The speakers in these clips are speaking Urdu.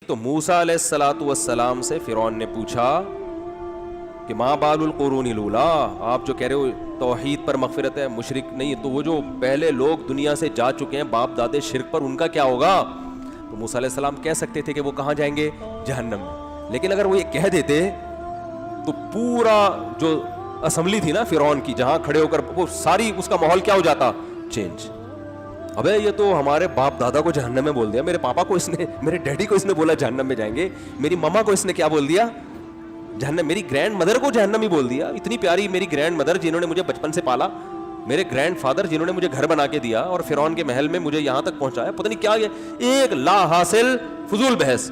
تو موسیٰ علیہ الصلوۃ والسلام سے فرعون نے پوچھا کہ ما بال القرون الاولی، آپ جو کہہ رہے ہو توحید پر مغفرت ہے، مشرک نہیں، تو وہ جو پہلے لوگ دنیا سے جا چکے ہیں باپ دادے شرک پر، ان کا کیا ہوگا؟ تو موسیٰ علیہ السلام کہہ سکتے تھے کہ وہ کہاں جائیں گے؟ جہنم میں. لیکن اگر وہ یہ کہہ دیتے تو پورا جو اسمبلی تھی نا فرعون کی، جہاں کھڑے ہو کر وہ ساری اس کا ماحول کیا ہو جاتا؟ چینج. ابے یہ تو ہمارے باپ دادا کو جہنم میں بول دیا، میرے پاپا کو اس نے، میرے ڈیڈی کو اس نے بولا جہنم میں جائیں گے، میری مما کو اس نے کیا بول دیا؟ جہنم. میری گرینڈ مدر کو جہنم ہی بول دیا. اتنی پیاری میری گرینڈ مدر جنہوں نے مجھے بچپن سے پالا، میرے گرینڈ فادر جنہوں نے مجھے گھر بنا کے دیا اور فرعون کے محل میں مجھے یہاں تک پہنچایا، پتہ نہیں کیا یہ ایک لا حاصل فضول بحث.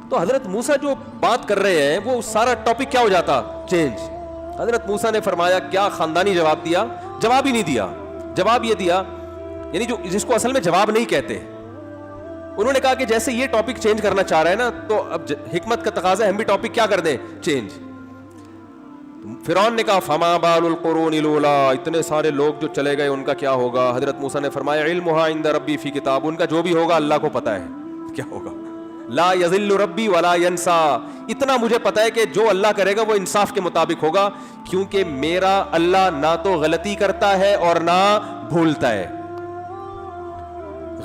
تو حضرت موسیٰ جو بات کر رہے ہیں وہ سارا ٹاپک کیا ہو جاتا؟ چینج. حضرت موسیٰ نے فرمایا کیا خاندانی جواب دیا؟ جواب ہی نہیں دیا. جواب یہ دیا، یعنی جو جس کو اصل میں جواب نہیں کہتے، انہوں نے کہا کہ جیسے یہ ٹاپک چینج کرنا چاہ رہے ہیں نا، تو اب حکمت کا تقاضا ہے ہم بھی ٹاپک کیا کر دیں؟ چینج. فرعون نے کہا فما بال القرون الاولی، اتنے سارے لوگ جو چلے گئے ان کا کیا ہوگا؟ حضرت موسیٰ نے فرمایا علمھا عند ربی فی کتاب، ان کا جو بھی ہوگا اللہ کو پتا ہے کیا ہوگا. لا یضل ربی ولا ینسا، اتنا مجھے پتا ہے کہ جو اللہ کرے گا وہ انصاف کے مطابق ہوگا، کیونکہ میرا اللہ نہ تو غلطی کرتا ہے اور نہ بھولتا ہے.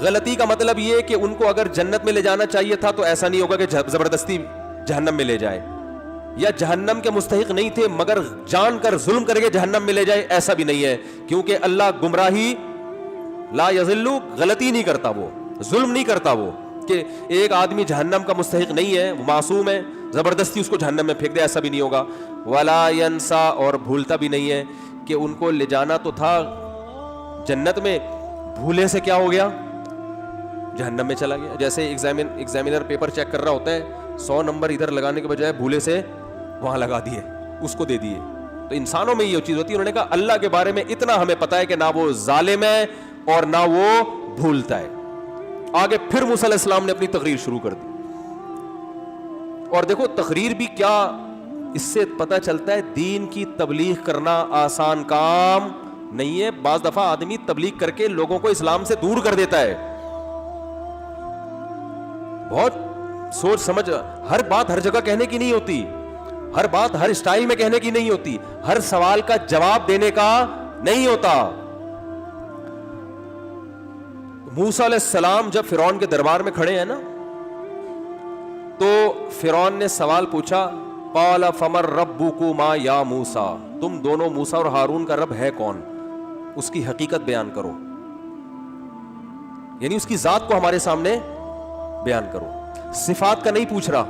غلطی کا مطلب یہ کہ ان کو اگر جنت میں لے جانا چاہیے تھا تو ایسا نہیں ہوگا کہ زبردستی جہنم میں لے جائے، یا جہنم کے مستحق نہیں تھے مگر جان کر ظلم کر کے جہنم میں لے جائے، ایسا بھی نہیں ہے. کیونکہ اللہ گمراہی، لا یضل، غلطی نہیں کرتا، وہ ظلم نہیں کرتا، وہ کہ ایک آدمی جہنم کا مستحق نہیں ہے، وہ معصوم ہے، زبردستی اس کو جہنم میں پھینک دے، ایسا بھی نہیں ہوگا. ولا ینسا، اور بھولتا بھی نہیں ہے کہ ان کو لے جانا تو تھا جنت میں، بھولے سے کیا ہو گیا؟ جہنم میں چلا گیا. جیسے ایگزامینر پیپر چیک کر رہا ہوتا ہے، 100 نمبر ادھر لگانے کے بجائے بھولے سے وہاں لگا دیے، اس کو دے دیے. تو انسانوں میں یہ چیز ہوتی ہے. انہوں نے کہا اللہ کے بارے میں اتنا ہمیں پتا ہے کہ نہ وہ ظالم ہے اور نہ وہ بھولتا ہے. آگے پھر موسیٰ علیہ السلام نے اپنی تقریر شروع کر دی. اور دیکھو تقریر بھی کیا، اس سے پتہ چلتا ہے دین کی تبلیغ کرنا آسان کام نہیں ہے. بعض دفعہ آدمی تبلیغ کر کے لوگوں کو اسلام سے دور کر دیتا ہے. بہت سوچ سمجھ، ہر بات ہر جگہ کہنے کی نہیں ہوتی، ہر بات ہر اسٹائل میں کہنے کی نہیں ہوتی، ہر سوال کا جواب دینے کا نہیں ہوتا. موسیٰ علیہ السلام جب فرعون کے دربار میں کھڑے ہیں نا، تو فرعون نے سوال پوچھا قال فمن ربکما یا موسیٰ، تم دونوں موسیٰ اور ہارون کا رب ہے کون؟ اس کی حقیقت بیان کرو، یعنی اس کی ذات کو ہمارے سامنے بیان کرو. صفات کا نہیں پوچھ رہا.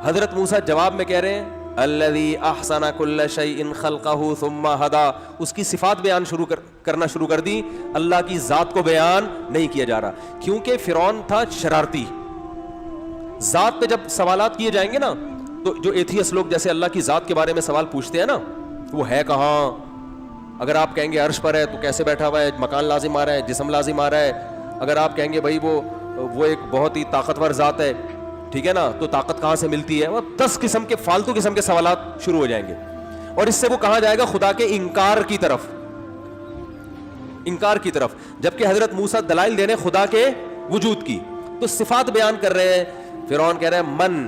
حضرت موسیٰ جواب میں کہہ رہے ہیں الذی احسن کل شیء خلقہ ثم ہدی، اس کی صفات بیان کرنا شروع کر دی، اللہ کی ذات کو بیان نہیں کیا جا رہا. کیونکہ فرعون تھا شرارتی. ذات پہ جب سوالات کیے جائیں گے نا، تو جو ایتھیس لوگ جیسے اللہ کی ذات کے بارے میں سوال پوچھتے ہیں نا، وہ ہے کہاں؟ اگر آپ کہیں گے عرش پر ہے تو کیسے بیٹھا ہوا ہے؟ مکان لازم آ رہا ہے، جسم لازم آ رہا ہے. اگر آپ کہیں گے بھائی وہ ایک بہت ہی طاقتور ذات ہے، ٹھیک ہے نا، تو طاقت کہاں سے ملتی ہے؟ وہ 10 قسم کے فالتو قسم کے سوالات شروع ہو جائیں گے. اور اس سے وہ کہاں جائے گا؟ خدا کے انکار کی طرف. انکار کی طرف. جبکہ حضرت موسیٰ دلائل دینے خدا کے وجود کی، تو صفات بیان کر رہے ہیں. فرعون کہہ رہے ہیں من،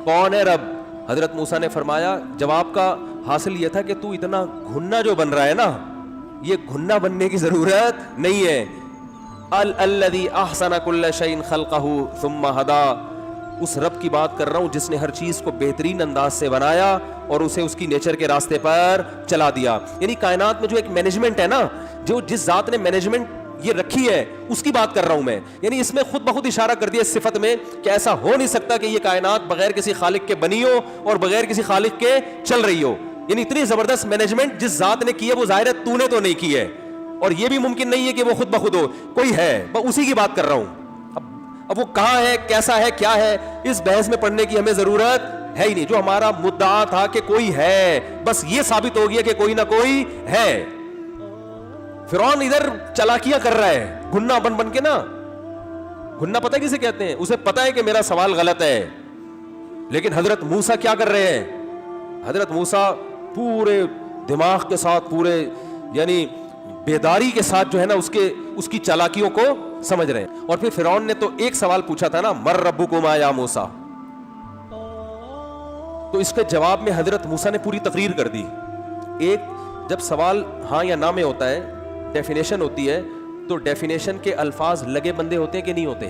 کون ہے رب؟ حضرت موسیٰ نے فرمایا، جواب کا حاصل یہ تھا کہ تو اتنا گھننا جو بن رہا ہے نا، یہ گھننا بننے کی ضرورت نہیں ہے. الذی احسن کل شیء خلقہ ثم ہدی، اس رب کی بات کر رہا ہوں جس نے ہر چیز کو بہترین انداز سے بنایا اور اسے اس کی نیچر کے راستے پر چلا دیا. یعنی کائنات میں جو ایک مینجمنٹ ہے نا، جو جس ذات نے مینجمنٹ یہ رکھی ہے، اس کی بات کر رہا ہوں میں. یعنی اس میں خود بخود اشارہ کر دیا اس صفت میں کہ ایسا ہو نہیں سکتا کہ یہ کائنات بغیر کسی خالق کے بنی ہو اور بغیر کسی خالق کے چل رہی ہو. یعنی اتنی زبردست مینجمنٹ جس ذات نے کی ہے، وہ ظاہر ہے تو نے تو نہیں کی ہے، اور یہ بھی ممکن نہیں ہے کہ وہ خود بخود ہو، کوئی ہے، میں اسی کی بات کر رہا ہوں. اب وہ کہاں ہے، کیسا ہے، کیا ہے، اس بحث میں پڑھنے کی ہمیں ضرورت ہے ہی نہیں. جو ہمارا مدعا تھا کہ کوئی ہے، بس یہ ثابت ہو گیا کہ کوئی نہ کوئی ہے. فرعون ادھر چالاکیاں کر رہا ہے گھنا بن بن کے نا. گھنا پتہ کسے کہتے ہیں؟ اسے پتہ ہے کہ میرا سوال غلط ہے. لیکن حضرت موسیٰ کیا کر رہے ہیں؟ حضرت موسیٰ پورے دماغ کے ساتھ، پورے یعنی بیداری کے ساتھ جو ہے نا اس کی چالاکیوں کو سمجھ رہے ہیں. اور پھر فرعون نے تو ایک سوال پوچھا تھا نا, مر ربکما یا موسیٰ, تو اس کے جواب میں حضرت موسیٰ نے پوری تقریر کر دی. ایک جب سوال ہاں یا نہ میں ہوتا ہے, ڈیفینیشن ہوتی ہے, تو ڈیفینیشن کے الفاظ لگے بندے ہوتے ہیں کہ نہیں ہوتے.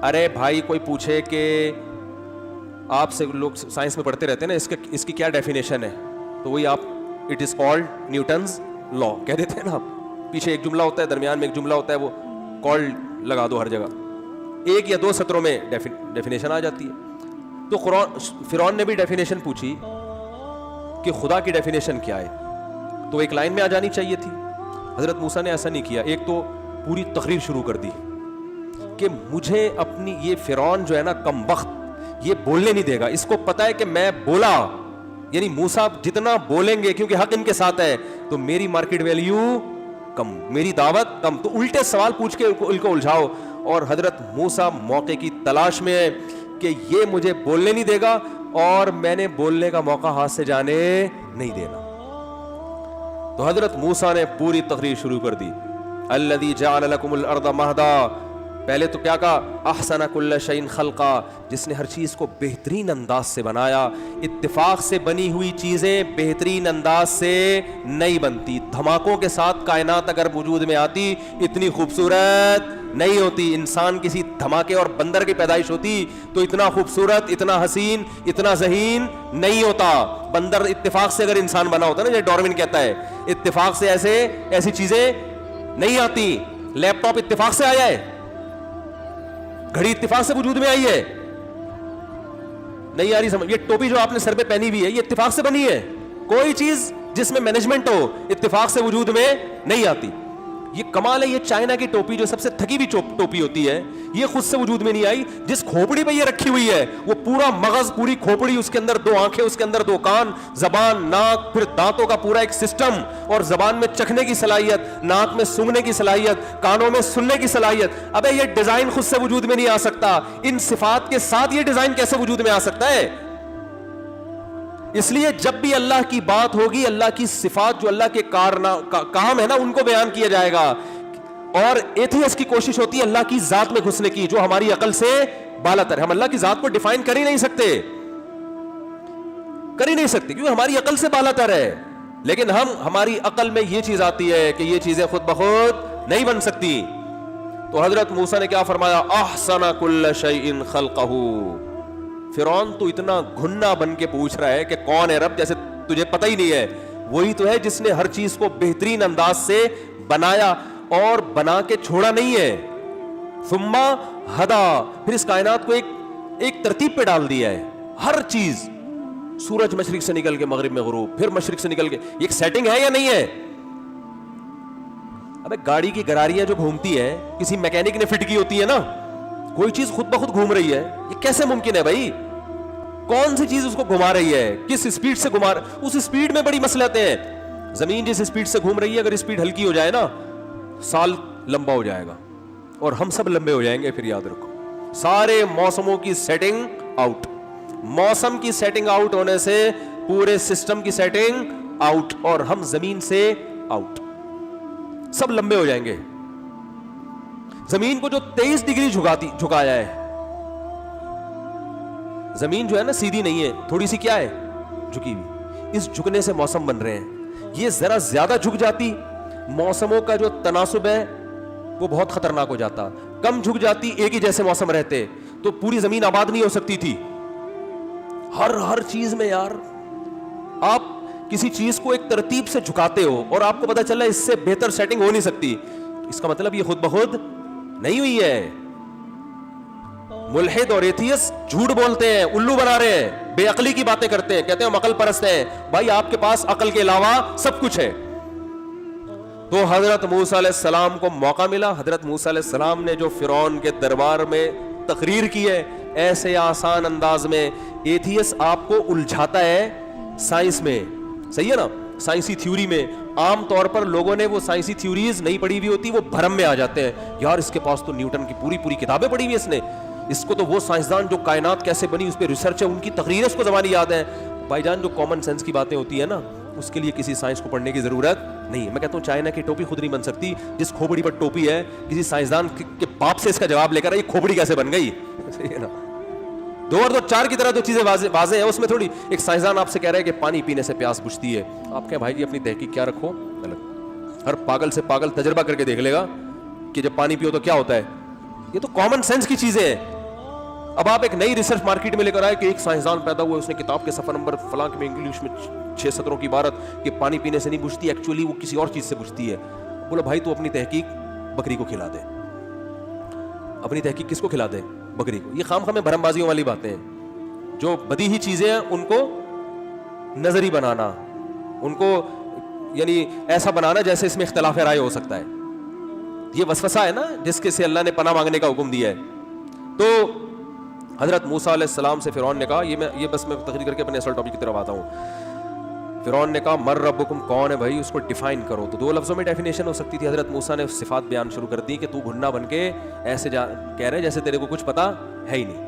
ارے بھائی کوئی پوچھے کہ آپ سے, لوگ سائنس میں پڑھتے رہتے ہیں نا, اس کی کیا ڈیفینیشن ہے, تو وہی آپ اٹ از کالڈ نیوٹنز لا کہہ دیتے ہیں نا. پیچھے ایک جملہ ہوتا ہے, درمیان میں ایک جملہ ہوتا ہے, وہ کالڈ لگا دو ہر جگہ, ایک یا دو سطروں میں ڈیفینیشن آ جاتی ہے. تو فرعون نے بھی ڈیفینیشن پوچھی کہ خدا کی ڈیفینیشن کیا ہے, تو ایک لائن میں آ جانی چاہیے تھی. حضرت موسیٰ نے ایسا نہیں کیا, ایک تو پوری تقریر شروع کر دی کہ مجھے اپنی یہ فرعون جو ہے نا کم بخت, یہ بولنے نہیں دے گا. اس کو پتا ہے کہ میں بولا, یعنی موسیٰ جتنا بولیں گے کیونکہ حق ان کے ساتھ ہے, تو میری مارکیٹ ویلیو کم, میری دعوت کم. تو الٹے سوال پوچھ کے ان کو الجھاؤ. اور حضرت موسیٰ موقع کی تلاش میں ہے کہ یہ مجھے بولنے نہیں دے گا اور میں نے بولنے کا موقع ہاتھ سے جانے نہیں دینا. تو حضرت موسیٰ نے پوری تقریر شروع کر دی. الذی جعل لکم الارض مہدا, پہلے تو کیا کہا, احسن کل شیء خلقا, جس نے ہر چیز کو بہترین انداز سے بنایا. اتفاق سے بنی ہوئی چیزیں بہترین انداز سے نہیں بنتی. دھماکوں کے ساتھ کائنات اگر وجود میں آتی اتنی خوبصورت نہیں ہوتی. انسان کسی دھماکے اور بندر کی پیدائش ہوتی تو اتنا خوبصورت, اتنا حسین, اتنا ذہین نہیں ہوتا. بندر اتفاق سے اگر انسان بنا ہوتا نا, جیسے ڈارون کہتا ہے, اتفاق سے ایسی چیزیں نہیں آتی. لیپ ٹاپ اتفاق سے آیا ہے, گھڑی اتفاق سے وجود میں آئی ہے, نہیں آ رہی سمجھ. یہ ٹوپی جو آپ نے سر پہ پہنی ہوئی ہے یہ اتفاق سے بنی ہے. کوئی چیز جس میں مینجمنٹ ہو اتفاق سے وجود میں نہیں آتی. یہ کمال ہے. یہ چائنا کی ٹوپی جو سب سے تھکی ہوئی ٹوپی ہوتی ہے, یہ خود سے وجود میں نہیں آئی. جس کھوپڑی پہ یہ رکھی ہوئی ہے وہ پورا مغز, پوری کھوپڑی, اس کے اندر 2 آنکھیں, اس کے اندر 2 کان, زبان, ناک, پھر دانتوں کا پورا ایک سسٹم, اور زبان میں چکھنے کی صلاحیت, ناک میں سونگنے کی صلاحیت, کانوں میں سننے کی صلاحیت. ابے یہ ڈیزائن خود سے وجود میں نہیں آ سکتا. ان صفات کے ساتھ یہ ڈیزائن کیسے وجود میں آ سکتا ہے؟ اس لیے جب بھی اللہ کی بات ہوگی, اللہ کی صفات جو اللہ کے کام ہے نا, ان کو بیان کیا جائے گا. اور ایتھیسٹ کی کوشش ہوتی ہے اللہ کی ذات میں گھسنے کی, جو ہماری عقل سے بالا تر ہے. ہم اللہ کی ذات کو ڈیفائن کر ہی نہیں سکتے, کیونکہ ہماری عقل سے بالا تر ہے. لیکن ہماری عقل میں یہ چیز آتی ہے کہ یہ چیزیں خود بخود نہیں بن سکتی. تو حضرت موسیٰ نے کیا فرمایا, احسن کل شیء خلقہ. فرعون تو اتنا گھنا بن کے پوچھ رہا ہے کہ کون ہے رب, جیسے تجھے پتہ ہی نہیں ہے. وہی تو ہے جس نے ہر چیز کو بہترین انداز سے بنایا اور بنا کے چھوڑا نہیں ہے. ثم ہدا, پھر اس کائنات کو ایک ترتیب پہ ڈال دیا ہے. ہر چیز, سورج مشرق سے نکل کے مغرب میں غروب, پھر مشرق سے نکل کے, ایک سیٹنگ ہے یا نہیں ہے؟ ابے گاڑی کی گراریاں جو گھومتی ہے کسی میکینک نے فٹ کی ہوتی ہے نا, کوئی چیز خود بخود گھوم رہی ہے. یہ کیسے ممکن ہے بھائی؟ کون سی چیز اس کو گھما رہی ہے, کس سپیڈ سے گھما رہی, اس سپیڈ میں بڑی مسئلے ہیں. زمین جس سپیڈ سے گھوم رہی ہے, اگر سپیڈ ہلکی ہو جائے نا, سال لمبا ہو جائے گا اور ہم سب لمبے ہو جائیں گے. پھر یاد رکھو, سارے موسموں کی سیٹنگ آؤٹ, موسم کی سیٹنگ آؤٹ ہونے سے پورے سسٹم کی سیٹنگ آؤٹ, اور ہم زمین سے آؤٹ, سب لمبے ہو جائیں گے. زمین کو جو 23 ڈگری جھکایا ہے, زمین جو ہے نا سیدھی نہیں ہے, تھوڑی سی کیا ہے, جھکی ہوئی. اس جھکنے سے موسم بن رہے ہیں. یہ ذرا زیادہ جھک جاتی, موسموں کا جو تناسب ہے وہ بہت خطرناک ہو جاتا. کم جھک جاتی, ایک ہی جیسے موسم رہتے, تو پوری زمین آباد نہیں ہو سکتی تھی. ہر چیز میں یار, آپ کسی چیز کو ایک ترتیب سے جھکاتے ہو اور آپ کو پتا چلا اس سے بہتر سیٹنگ ہو نہیں سکتی, اس کا مطلب یہ خود بخود نہیں ہوئی ہے. ملحد اور ایتھیسٹ جھوٹ بولتے ہیں, الو بنا رہے ہیں, بے عقلی کی باتیں کرتے ہیں, کہتے ہیں ہم عقل پرست ہیں. بھائی آپ کے پاس عقل کے علاوہ سب کچھ ہے. تو حضرت موسیٰ علیہ السلام کو موقع ملا. حضرت موسیٰ علیہ السلام نے جو فرعون کے دربار میں تقریر کی ہے, ایسے آسان انداز میں. ایتھیسٹ آپ کو الجھاتا ہے سائنس میں, صحیح ہے نا, سائنسی تھیوری میں. عام طور پر لوگوں نے وہ سائنسی تھیوریز نہیں پڑھی ہوئی ہوتی, وہ بھرم میں آ جاتے ہیں, یار اس کے پاس تو نیوٹن کی پوری کتابیں پڑھی ہوئی, اس نے, اس کو تو وہ سائنسدان جو کائنات کیسے بنی اس پہ ریسرچ ہے, ان کی تقریریں اس کو زبانی یاد ہے. بھائی جان, جو کامن سینس کی باتیں ہوتی ہے نا, اس کے لیے کسی سائنس کو پڑھنے کی ضرورت نہیں. میں کہتا ہوں چائنا کی ٹوپی خود نہیں بن سکتی. جس کھوپڑی پر ٹوپی ہے, کسی سائنسدان کے باپ سے اس کا جواب لے کر یہ کھوپڑی کیسے بن گئی, صحیح ہے نا. 2 اور 2 4 کی طرح جو چیزیں واضح ہیں, اس میں تھوڑی. ایک سائنسدان آپ سے کہہ رہا ہے کہ پانی پینے سے پیاس بجھتی ہے, آپ کہیں بھائی جی اپنی تحقیق کیا رکھو, غلط. ہر پاگل سے پاگل تجربہ کر کے دیکھ لے گا کہ جب پانی پیو تو کیا ہوتا ہے. یہ تو کامن سینس کی چیزیں ہیں. اب آپ ایک نئی ریسرچ مارکیٹ میں لے کر آئے کہ ایک سائنسدان پیدا ہوا, اس نے کتاب کے صفحہ نمبر فلاں میں انگلش میں 6 سطروں کی عبارت کہ پانی پینے سے نہیں بجھتی, ایکچولی وہ کسی اور چیز سے بجھتی ہے. بولا بھائی تو اپنی تحقیق بکری کو کھلا دے. اپنی تحقیق کس کو کھلا دے, بکری کو. یہ خام خام بھرم بازیوں والی باتیں ہیں. جو بدیہی چیزیں ہیں ان کو نظری بنانا, ان کو یعنی ایسا بنانا جیسے اس میں اختلاف رائے ہو سکتا ہے. یہ وسوسہ ہے نا جس کے سے اللہ نے پناہ مانگنے کا حکم دیا ہے. تو حضرت موسیٰ علیہ السلام سے فرعون نے کہا, یہ بس میں تقریر کر کے اپنے اصل ٹاپک کی طرف آتا ہوں. فرعون نے کہا مر ربکم, کون ہے بھائی, اس کو ڈیفائن کرو. تو 2 لفظوں میں ڈیفینیشن ہو سکتی تھی. حضرت موسیٰ نے صفات بیان شروع کر دی کہ تو گھننا بن کے ایسے کہہ رہے جیسے تیرے کو کچھ پتا ہے ہی نہیں.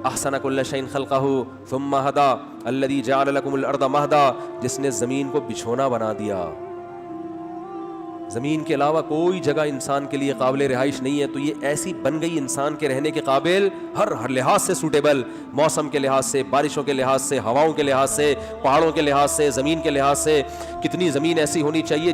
احسن کل شیء خلقہ ثم ہدی الذی جعل لکم الارض مہدا, جس نے زمین کو بچھونا بنا دیا. زمین کے علاوہ کوئی جگہ انسان کے لیے قابل رہائش نہیں ہے, تو یہ ایسی بن گئی انسان کے رہنے کے قابل, ہر لحاظ سے سوٹیبل, موسم کے لحاظ سے, بارشوں کے لحاظ سے, ہواؤں کے لحاظ سے, پہاڑوں کے لحاظ سے, زمین کے لحاظ سے. کتنی زمین ایسی ہونی چاہیے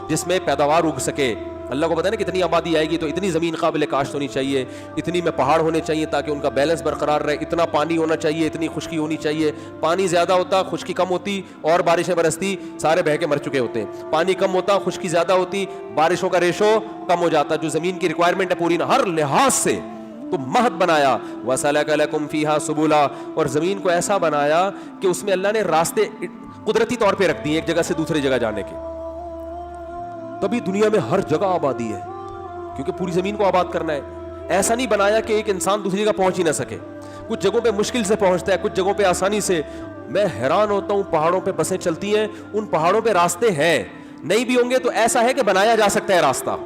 جس میں پیداوار اگ سکے. اللہ کو پتہ ہے نا کتنی آبادی آئے گی, تو اتنی زمین قابل کاشت ہونی چاہیے, اتنی میں پہاڑ ہونے چاہیے تاکہ ان کا بیلنس برقرار رہے, اتنا پانی ہونا چاہیے, اتنی خشکی ہونی چاہیے. پانی زیادہ ہوتا خشکی کم ہوتی, اور بارشیں برستی سارے بہہ کے مر چکے ہوتے. پانی کم ہوتا خشکی زیادہ ہوتی, بارشوں کا ریشو کم ہو جاتا. جو زمین کی ریکوائرمنٹ ہے پوری ہر لحاظ سے تو مہد بنایا. وَسَلَكَ لَكُمْ فِيهَا سُبُلًا, اور زمین کو ایسا بنایا کہ اس میں اللہ نے راستے قدرتی طور پہ رکھ دیے ایک جگہ سے دوسری جگہ جانے کے. تبھی دنیا میں ہر جگہ آبادی ہے, کیونکہ پوری زمین کو آباد کرنا ہے. ایسا نہیں بنایا کہ ایک انسان دوسری جگہ پہنچ ہی نہ سکے. کچھ جگہوں پہ مشکل سے پہنچتا ہے, کچھ جگہوں پہ آسانی سے. میں حیران ہوتا ہوں, پہاڑوں پہ بسیں چلتی ہیں, ان پہاڑوں پہ راستے ہیں, نہیں بھی ہوں گے تو ایسا ہے کہ بنایا جا سکتا ہے راستہ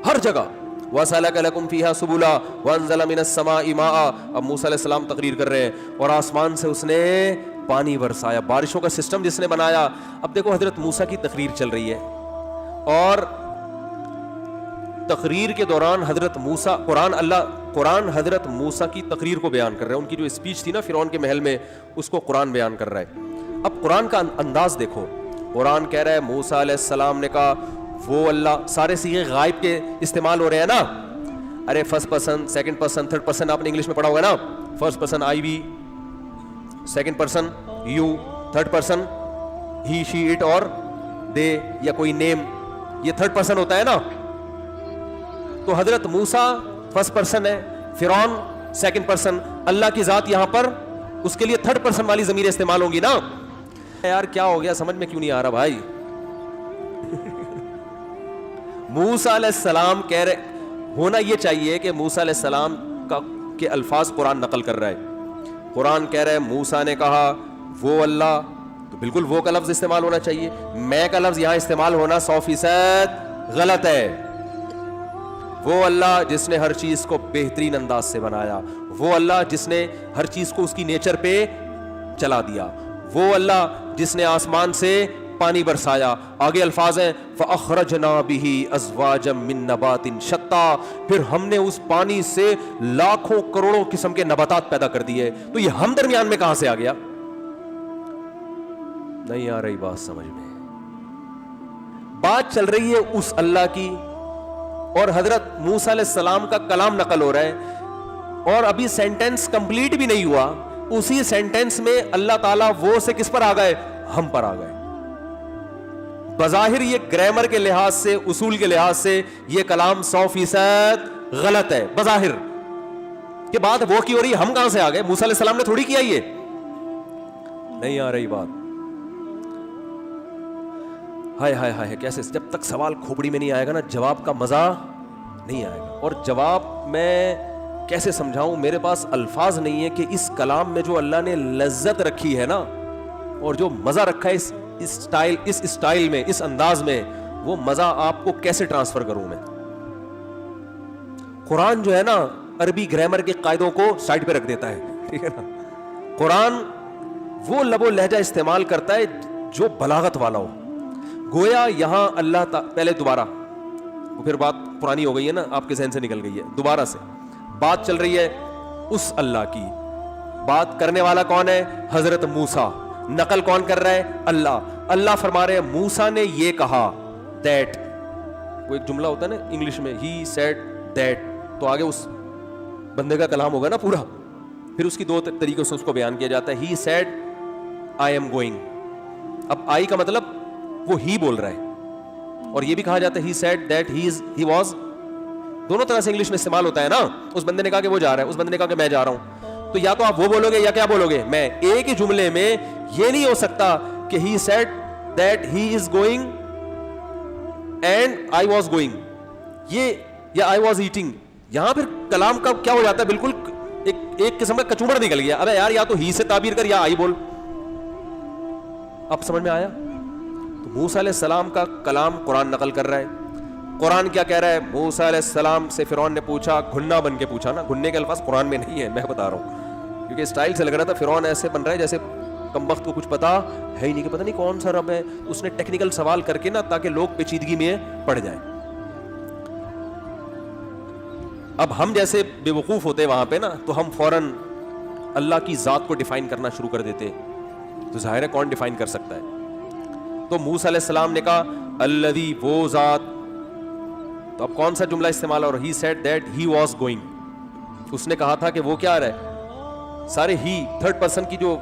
ہر جگہ. وَسَلَكَ لَكُمْ فِيهَا سُبُلًا وَأَنزَلَ مِنَ السَّمَاءِ مَاءً. اب موسیٰ علیہ السلام تقریر کر رہے ہیں, اور آسمان سے اس نے پانی برسایا, بارشوں کا سسٹم جس نے بنایا. اب دیکھو حضرت موسیٰ کی تقریر چل رہی ہے, اور تقریر کے دوران حضرت موسیٰ قرآن حضرت موسیٰ کی تقریر کو بیان کر رہا ہے. ان کی جو اسپیچ تھی نا فرعون کے محل میں, اس کو قرآن بیان کر رہا ہے. اب قرآن کا انداز دیکھو. قرآن کہہ رہا ہے موسیٰ علیہ السلام نے کہا وہ اللہ, سارے صیغے غائب کے استعمال ہو رہے ہیں نا. ارے first person, second person, third person آپ نے انگلش میں پڑھا ہوگا نا. First person I we, second person you, third person he she it اور دے یا کوئی نیم, یہ تھرڈ پرسن ہوتا ہے نا. تو حضرت موسیٰ فرسٹ پرسن ہے, فرعون سیکنڈ پرسن, اللہ کی ذات یہاں پر اس کے لیے تھرڈ پرسن والی ضمیر استعمال ہوں گی نا. یار کیا ہو گیا, سمجھ میں کیوں نہیں آ رہا بھائی. موسیٰ علیہ السلام کہہ رہے, ہونا یہ چاہیے کہ موسیٰ علیہ السلام کے الفاظ قرآن نقل کر رہا ہے. قرآن کہہ رہا ہے موسیٰ نے کہا وہ اللہ, تو بالکل وہ کا لفظ استعمال ہونا چاہیے. میں کا لفظ یہاں استعمال ہونا 100% غلط ہے. وہ اللہ جس نے ہر چیز کو بہترین انداز سے بنایا, وہ اللہ جس نے ہر چیز کو اس کی نیچر پہ چلا دیا, وہ اللہ جس نے آسمان سے پانی برسایا. آگے الفاظ ہیں فَأَخْرَجْنَا بِهِ أَزْوَاجًا مِّن نَبَاتٍ شَتَّىٰ, پھر ہم نے اس پانی سے لاکھوں کروڑوں قسم کے نباتات پیدا کر دیے. تو یہ ہم درمیان میں کہاں سے آ گیا؟ نہیں آ رہی بات سمجھ میں. بات چل رہی ہے اس اللہ کی, اور حضرت موسیٰ علیہ السلام کا کلام نقل ہو رہا ہے, اور ابھی سینٹینس کمپلیٹ بھی نہیں ہوا, اسی سینٹینس میں اللہ تعالیٰ وہ سے کس پر آ گئے, ہم پر آ گئے. بظاہر یہ گرامر کے لحاظ سے, اصول کے لحاظ سے یہ کلام 100% غلط ہے بظاہر. کہ بات وہ کی ہو رہی, ہم کہاں سے آ گئے, موسیٰ علیہ السلام نے تھوڑی کیا یہ. نہیں آ رہی بات. ہائے ہائے ہائے, کیسے جب تک سوال کھوپڑی میں نہیں آئے گا نا, جواب کا مزہ نہیں آئے گا. اور جواب میں کیسے سمجھاؤں, میرے پاس الفاظ نہیں ہے کہ اس کلام میں جو اللہ نے لذت رکھی ہے نا, اور جو مزہ رکھا ہے اس اسٹائل میں, اس انداز میں, وہ مزہ آپ کو کیسے ٹرانسفر کروں میں. قرآن جو ہے نا عربی گرامر کے قاعدوں کو سائڈ پہ رکھ دیتا ہے, ٹھیک ہے نا. قرآن وہ لب و لہجہ استعمال کرتا ہے جو بلاغت والا ہو. گویا یہاں اللہ پہلے دوبارہ وہ پھر بات پرانی ہو گئی ہے نا, آپ کے ذہن سے نکل گئی ہے, دوبارہ سے بات چل رہی ہے اس اللہ کی. بات کرنے والا کون ہے؟ حضرت موسیٰ. نقل کون کر رہا ہے؟ اللہ. اللہ فرما رہے ہیں موسیٰ نے یہ کہا, دیٹ, وہ ایک جملہ ہوتا ہے نا انگلش میں, ہی سیڈ دیٹ, تو آگے اس بندے کا کلام ہوگا نا پورا, پھر اس کی دو طریقوں سے اس کو بیان کیا جاتا ہے. He said I am going. اب آئی کا مطلب وہ ہی بول رہا ہے, اور یہ بھی کہا جاتا ہے ہی سیڈ دیٹ ہی واز. دونوں طرح سے انگلش میں استعمال ہوتا ہے نا. اس بندے نے کہا کہ وہ جا رہا ہے, اس بندے نے کہا کہ میں جا رہا ہوں. تو یا تو آپ وہ بولو گے یا کیا بولو گے؟ میں. ایک ہی جملے میں یہ نہیں ہو سکتا کہ ہی said that he is going and I was going, یہ یا آئی واز ایٹنگ. یہاں پھر کلام کا کیا ہو جاتا ہے, بالکل ایک قسم کا کچوبڑ نکل گیا. ابے یار یا تو ہی سے تعبیر کر یا آئی بول. اب سمجھ میں آیا؟ تو موسیٰ علیہ السلام کا کلام قرآن نقل کر رہا ہے. قرآن کیا کہہ رہا ہے؟ موسیٰ علیہ السلام سے فرعون نے پوچھا, گھنا بن کے پوچھا نا, گھننے کے الفاظ قرآن میں نہیں ہے, میں بتا رہا ہوں, کیونکہ اسٹائل سے لگ رہا تھا فرعون ایسے بن رہا ہے جیسے کم وقت کو کچھ پتا ہے ہی نہیں, کہ پتہ نہیں کون سا رب ہے. اس نے ٹیکنیکل سوال کر کے نا تاکہ لوگ پیچیدگی میں پڑ جائیں. اب ہم جیسے بے وقوف ہوتے وہاں پہ نا, تو ہم فوراً اللہ کی ذات کو ڈیفائن کرنا شروع کر دیتے. تو ظاہر ہے کون ڈیفائن کر سکتا ہے؟ تو موسیٰ علیہ السلام نے کہا الذی, وہ ذات. تو اب کون سا جملہ استعمال, اور he said that he was going. اس نے کہا تھا کہ وہ کیا رہے, سارے ہی تھرڈ پرسن کی جو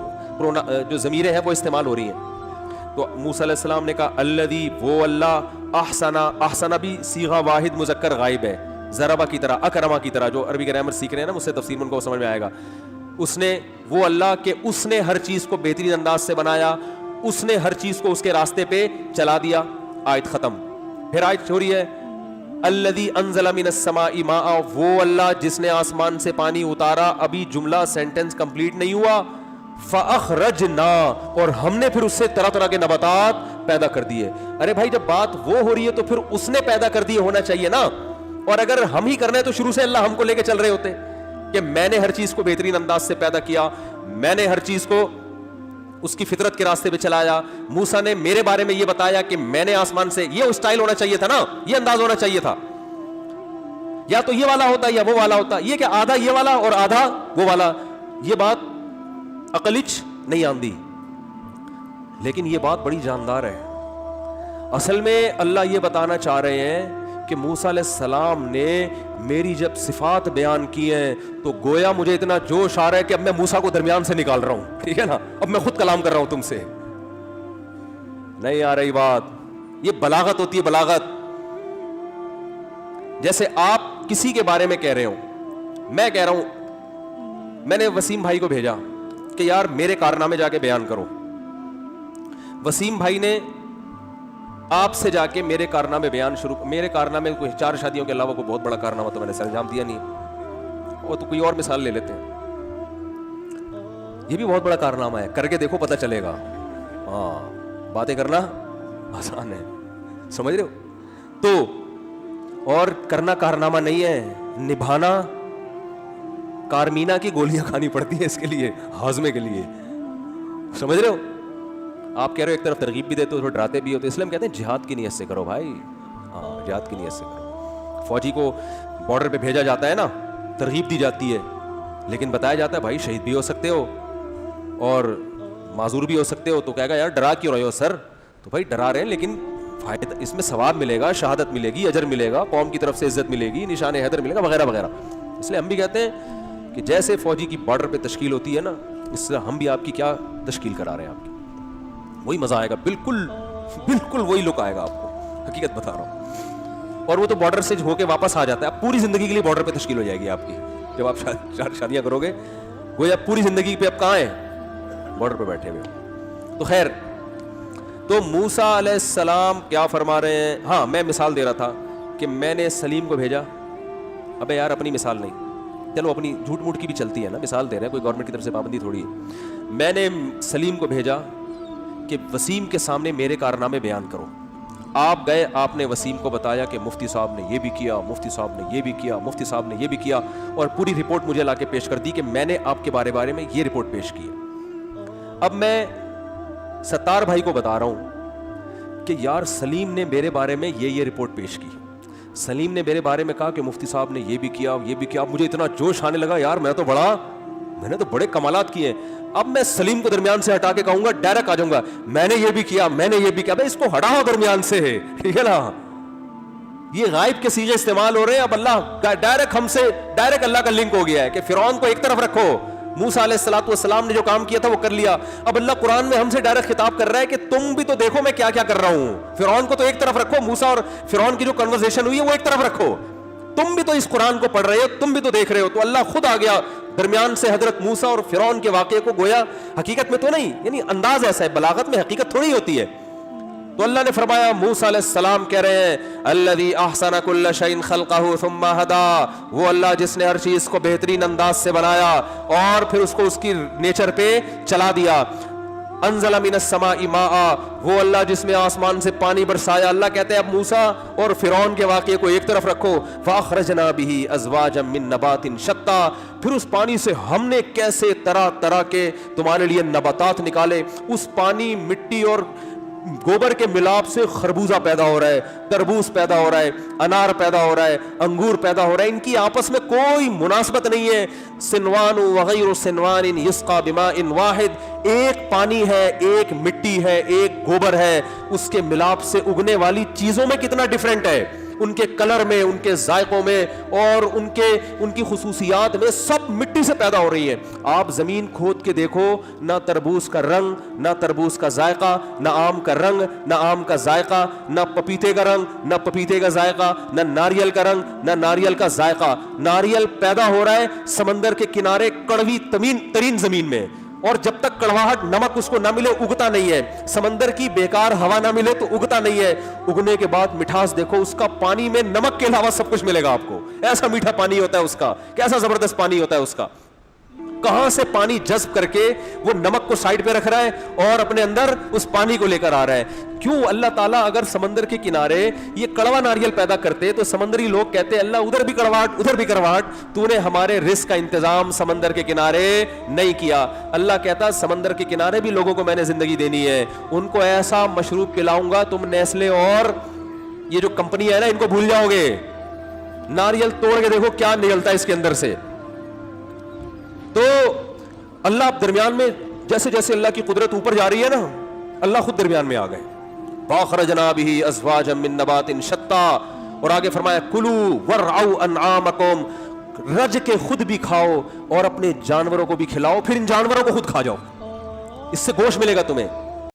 ضمیریں ہیں وہ استعمال ہو رہی ہیں. تو موسیٰ علیہ السلام نے کہا الذی, وہ اللہ, احسنا. احسنا بھی صیغہ واحد مذکر غائب ہے, ضربہ کی طرح, اکرما کی طرح. جو عربی گرامر سیکھ رہے ہیں نا مجھ سے تفسیر میں, ان کو سمجھ میں آئے گا. اس نے, وہ اللہ کہ اس نے ہر چیز کو بہترین انداز سے بنایا, اس نے ہر چیز کو اس کے راستے پہ چلا دیا. آیت ختم. پھر آیت چھوڑی ہے الذی انزل من السماء ماء, وہ اللہ جس نے آسمان سے پانی اتارا. ابھی جملہ سینٹنس کمپلیٹ نہیں ہوا. فاخرجنا, اور ہم نے پھر اس سے طرح طرح کے نباتات پیدا کر دیے. ارے بھائی جب بات وہ ہو رہی ہے تو پھر اس نے پیدا کر دیے ہونا چاہیے نا. اور اگر ہم ہی کرنا ہے تو شروع سے اللہ ہم کو لے کے چل رہے ہوتے کہ میں نے ہر چیز کو بہترین انداز سے پیدا کیا, میں نے ہر چیز کو اس کی فطرت کے راستے پہ چلایا. موسیٰ نے میرے بارے میں یہ بتایا کہ میں نے آسمان سے, یہ اسٹائل ہونا چاہیے تھا نا, یہ انداز ہونا چاہیے تھا. یا تو یہ والا ہوتا یا وہ والا ہوتا. یہ کہ آدھا یہ والا اور آدھا وہ والا, یہ بات عقلچ نہیں آندی, لیکن یہ بات بڑی جاندار ہے. اصل میں اللہ یہ بتانا چاہ رہے ہیں کہ موسیٰ علیہ السلام نے میری جب صفات بیان کی ہیں تو گویا مجھے اتنا جوش آ رہا ہے کہ اب میں موسیٰ کو درمیان سے نکال رہا ہوں, ٹھیک ہے نا, اب میں خود کلام کر رہا ہوں تم سے. نہیں آ رہی بات؟ یہ بلاغت ہوتی ہے, بلاغت. جیسے آپ کسی کے بارے میں کہہ رہے ہو, میں کہہ رہا ہوں, میں نے وسیم بھائی کو بھیجا کہ یار میرے کارنامے جا کے بیان کرو. وسیم بھائی نے آپ سے جا کے میرے کارنامے بیان شروع. میرے کارنامے کوئی 4 شادیوں کے علاوہ کوئی بہت بڑا کارنامہ تو میں نے سر انجام دیا نہیں, وہ تو کوئی اور مثال لے لیتے ہیں. یہ بھی بہت بڑا کارنامہ ہے, کر کے دیکھو پتہ چلے گا. ہاں, باتیں کرنا آسان ہے, سمجھ رہے ہو؟ تو اور کرنا کارنامہ نہیں ہے, نبھانا کارمینا کی گولیاں کھانی پڑتی ہیں اس کے لیے, ہاضمے کے لیے, سمجھ رہے ہو؟ آپ کہہ رہے ہو ایک طرف ترغیب بھی دیتے ہو, ڈراتے بھی ہو, تو اسلام کہتے ہیں جہاد کی نیت سے کرو بھائی. ہاں, جہاد کی نیت سے کرو. فوجی کو بارڈر پہ بھیجا جاتا ہے نا, ترغیب دی جاتی ہے, لیکن بتایا جاتا ہے بھائی شہید بھی ہو سکتے ہو اور معذور بھی ہو سکتے ہو. تو کہے گا یار ڈرا کیوں رہے ہو سر؟ تو بھائی ڈرا رہے ہیں لیکن فائدہ اس میں ثواب ملے گا, شہادت ملے گی, اجر ملے گا, قوم کی طرف سے عزت ملے گی, نشان حیدر ملے گا, وغیرہ وغیرہ. اس لیے ہم بھی کہتے ہیں کہ جیسے فوجی کی بارڈر پہ تشکیل ہوتی ہے نا, اس سے ہم بھی آپ کی کیا تشکیل کرا رہے ہیں, آپ کی وہی مزہ آئے گا, بالکل بالکل وہی لک آئے گا آپ کو, حقیقت بتا رہا ہوں. اور وہ تو بارڈر سے ہو کے واپس آ جاتا ہے. اب پوری زندگی کے لیے بارڈر پہ تشکیل ہو جائے گی آپ کی, جب آپ شادیاں کرو گے. وہ اب پوری زندگی پہ اب کہاں ہیں؟ بارڈر پہ بیٹھے ہوئے. تو خیر, تو موسیٰ علیہ السلام کیا فرما رہے ہیں؟ ہاں, میں مثال دے رہا تھا کہ میں نے سلیم کو بھیجا. ابے یار اپنی مثال نہیں, چلو اپنی جھوٹ موٹ کی بھی چلتی ہے نا, مثال دے رہے ہیں, کوئی گورنمنٹ کی طرف سے پابندی تھوڑی ہے. میں نے سلیم کو بھیجا کہ وسیم کے سامنے میرے کارنامے بیان کرو. آپ گئے, آپ نے وسیم کو بتایا کہ مفتی صاحب نے یہ بھی کیا, مفتی صاحب نے یہ بھی کیا, مفتی صاحب نے یہ بھی کیا, اور پوری رپورٹ مجھے لا کے پیش کر دی کہ میں نے آپ کے بارے میں یہ رپورٹ پیش کی. اب میں ستار بھائی کو بتا رہا ہوں کہ یار سلیم نے میرے بارے میں یہ رپورٹ پیش کی, سلیم نے میرے بارے میں کہا کہ مفتی صاحب نے یہ بھی کیا یہ بھی کیا. مجھے اتنا جوش آنے لگا یار میں نے تو بڑے کمالات کیے ہیں. اب میں سلیم کو درمیان سے ہٹا کے کہوں گا, ڈائریکٹ آ جاؤں گا میں نے یہ بھی کیا میں نے یہ بھی کیا. بھائی اس کو ہٹاؤ درمیان سے, ٹھیک ہے نا. یہ غائب کے صیغے استعمال ہو رہے ہیں. اب اللہ ڈائریکٹ ہم سے ڈائریکٹ اللہ کا لنک ہو گیا ہے کہ فرعون کو ایک طرف رکھو, موسیٰ علیہ الصلوۃ والسلام نے جو کام کیا تھا وہ کر لیا. اب اللہ قرآن میں ہم سے ڈائریکٹ خطاب کر رہا ہے کہ تم بھی تو دیکھو میں کیا کیا کر رہا ہوں. فرعون کو تو ایک طرف رکھو, موسیٰ اور فرعون کی جو کنورسیشن ہوئی ہے وہ ایک طرف رکھو. تم بھی تو اس قرآن کو پڑھ رہے ہو, تم بھی تو دیکھ رہے ہو. تو اللہ خود آ گیا درمیان سے حضرت موسیٰ اور فرعون کے واقعے کو, گویا حقیقت میں تو نہیں, یعنی انداز ایسا ہے, بلاغت میں حقیقت تھوڑی ہوتی ہے. تو اللہ نے فرمایا موسیٰ علیہ السلام کہہ رہے ہیں الذی احسن کل شیء خلقہ ثم ہدی, وہ اللہ جس نے ہر چیز کو بہترین انداز سے بنایا اور پھر اس کو اس کی نیچر پہ چلا دیا. انزل من السماء ماء, وہ اللہ جس نے آسمان سے پانی برسایا. اللہ کہتے ہیں اب موسیٰ اور فرعون کے واقعے کو ایک طرف رکھو. فاخرجنا به ازواجا من نبات شتى, پھر اس پانی سے ہم نے کیسے طرح طرح کے تمہارے لیے نباتات نکالے. اس پانی مٹی اور گوبر کے ملاپ سے خربوزہ پیدا ہو رہا ہے, تربوز پیدا ہو رہا ہے, انار پیدا ہو رہا ہے, انگور پیدا ہو رہا ہے. ان کی آپس میں کوئی مناسبت نہیں ہے. سنوان وغیر سنوان یسقى بماء واحد, ایک پانی ہے, ایک مٹی ہے, ایک گوبر ہے, اس کے ملاپ سے اگنے والی چیزوں میں کتنا ڈیفرنٹ ہے, ان کے کلر میں, ان کے ذائقوں میں اور ان کی خصوصیات میں, سب مٹی سے پیدا ہو رہی ہے. آپ زمین کھود کے دیکھو, نہ تربوز کا رنگ, نہ تربوز کا ذائقہ, نہ آم کا رنگ, نہ آم کا ذائقہ, نہ پپیتے کا رنگ, نہ پپیتے کا ذائقہ, نہ ناریل کا رنگ, نہ ناریل کا ذائقہ. ناریل پیدا ہو رہا ہے سمندر کے کنارے کڑوی ترین زمین میں, اور جب تک کڑواہٹ نمک اس کو نہ ملے اگتا نہیں ہے. سمندر کی بیکار ہوا نہ ملے تو اگتا نہیں ہے. اگنے کے بعد مٹھاس دیکھو اس کا, پانی میں نمک کے علاوہ سب کچھ ملے گا آپ کو. ایسا میٹھا پانی ہوتا ہے اس کا, کیسا زبردست پانی ہوتا ہے اس کا. کہاں سے پانی جذب کر کے وہ نمک کو سائڈ پہ رکھ رہا ہے اور اپنے اندر اس پانی کو لے کر آ رہا ہے. کیوں اللہ تعالیٰ اگر سمندر کے کنارے یہ کڑوا ناریل پیدا کرتے تو سمندری لوگ کہتے اللہ ادھر بھی کڑواہٹ ادھر بھی کڑواہٹ, تو نے ہمارے رزق کا انتظام سمندر کے کنارے نہیں کیا. اللہ کہتا سمندر کے کنارے بھی لوگوں کو میں نے زندگی دینی ہے, ان کو ایسا مشروب پلاؤں گا تم نیسلے اور یہ جو کمپنی ہے نا ان کو بھول جاؤ گے. ناریل توڑ کے دیکھو کیا نکلتا ہے اس کے اندر سے. تو اللہ درمیان میں جیسے جیسے اللہ کی قدرت اوپر جا رہی ہے نا, اللہ خود درمیان میں آ گئے. فاخرجنا به ازواجا من نبات شتى, اور آگے فرمایا کلوا ورعوا انعامکم, رج کے خود بھی کھاؤ اور اپنے جانوروں کو بھی کھلاؤ, پھر ان جانوروں کو خود کھا جاؤ, اس سے گوشت ملے گا تمہیں.